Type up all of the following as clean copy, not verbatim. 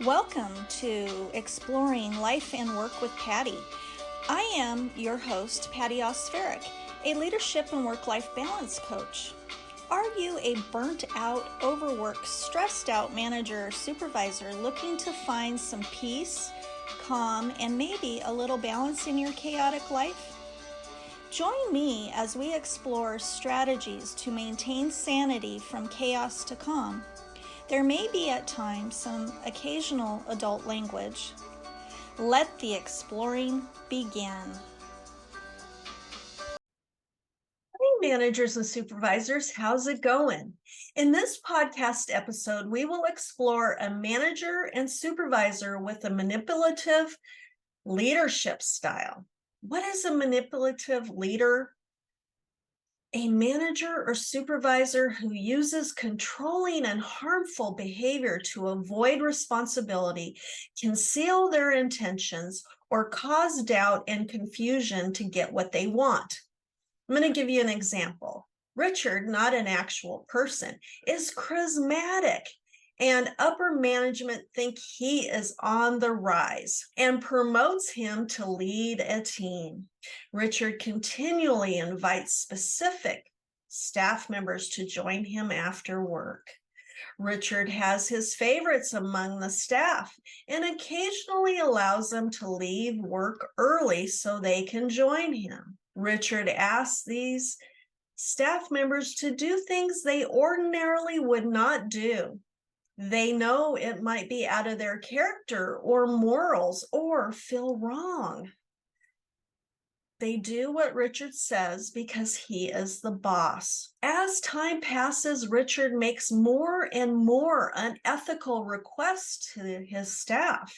Welcome to Exploring Life and Work with Patti. I am your host, Patti Oskvarek, a leadership and work-life balance coach. Are you a burnt out, overworked, stressed out manager or supervisor looking to find some peace, calm, and maybe a little balance in your chaotic life? Join me as we explore strategies to maintain sanity from chaos to calm. There may be at times some occasional adult language. Let the exploring begin. Hey managers and supervisors, how's it going? In this podcast episode, we will explore a manager and supervisor with a manipulative leadership style. What is a manipulative leader? A manager or supervisor who uses controlling and harmful behavior to avoid responsibility, conceal their intentions, or cause doubt and confusion to get what they want. I'm going to give you an example. Richard, not an actual person, is charismatic, and upper management think he is on the rise and promotes him to lead a team. Richard continually invites specific staff members to join him after work. Richard has his favorites among the staff and occasionally allows them to leave work early so they can join him. Richard asks these staff members to do things they ordinarily would not do. They know it might be out of their character or morals or feel wrong. They do what Richard says because he is the boss. As time passes, Richard makes more and more unethical requests to his staff.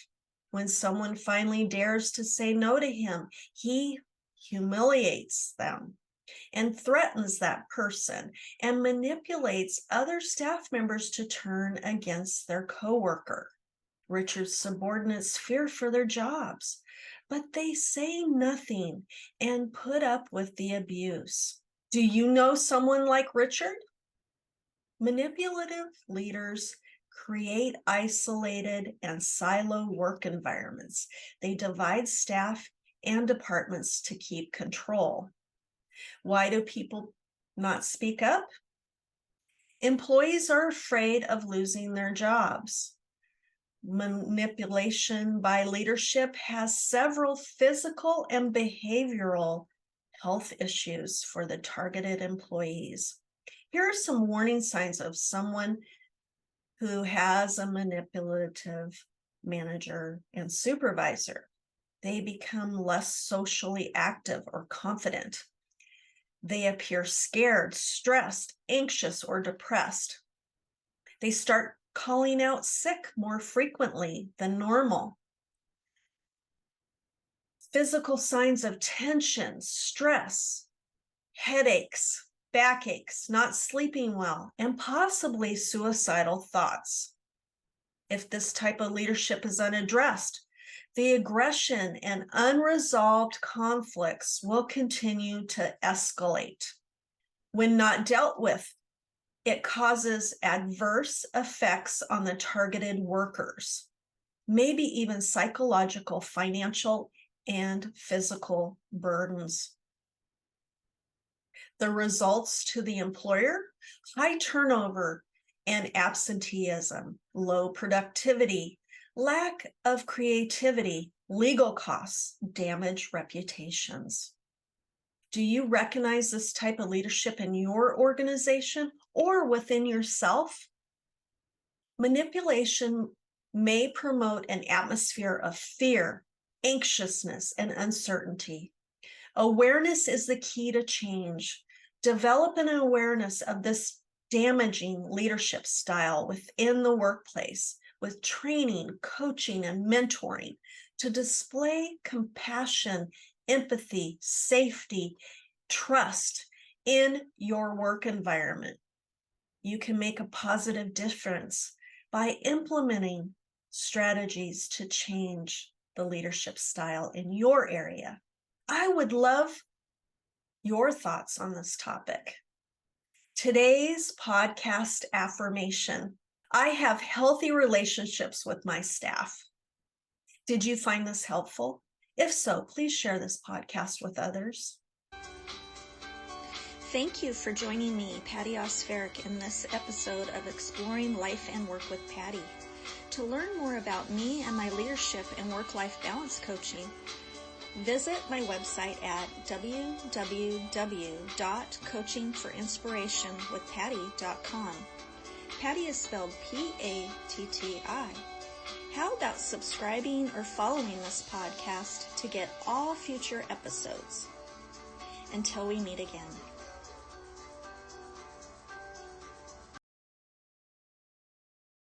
When someone finally dares to say no to him, he humiliates them and threatens that person and manipulates other staff members to turn against their coworker. Richard's subordinates fear for their jobs, but they say nothing and put up with the abuse. Do you know someone like Richard? Manipulative leaders create isolated and silo work environments. They divide staff and departments to keep control. Why do people not speak up? Employees are afraid of losing their jobs. Manipulation by leadership has several physical and behavioral health issues for the targeted employees. Here are some warning signs of someone who has a manipulative manager and supervisor. They become less socially active or confident. They appear scared, stressed, anxious, or depressed. They start calling out sick more frequently than normal. Physical signs of tension, stress, headaches, backaches, not sleeping well, and possibly suicidal thoughts. If this type of leadership is unaddressed, the aggression and unresolved conflicts will continue to escalate. When not dealt with, it causes adverse effects on the targeted workers, maybe even psychological, financial, and physical burdens. The results to the employer: high turnover and absenteeism, low productivity, lack of creativity, legal costs, damaged reputations. Do you recognize this type of leadership in your organization or within yourself? Manipulation may promote an atmosphere of fear, anxiousness, and uncertainty. Awareness is the key to change. Develop an awareness of this damaging leadership style within the workplace with training, coaching, and mentoring to display compassion, empathy, safety, trust in your work environment. You can make a positive difference by implementing strategies to change the leadership style in your area. I would love your thoughts on this topic. Today's podcast affirmation: I have healthy relationships with my staff. Did you find this helpful? If so, please share this podcast with others. Thank you for joining me, Patti Oskvarek, in this episode of Exploring Life and Work with Patti. To learn more about me and my leadership and work-life balance coaching, visit my website at www.coachingforinsp.com. Patti is spelled P-A-T-T-I. How about subscribing or following this podcast to get all future episodes? Until we meet again.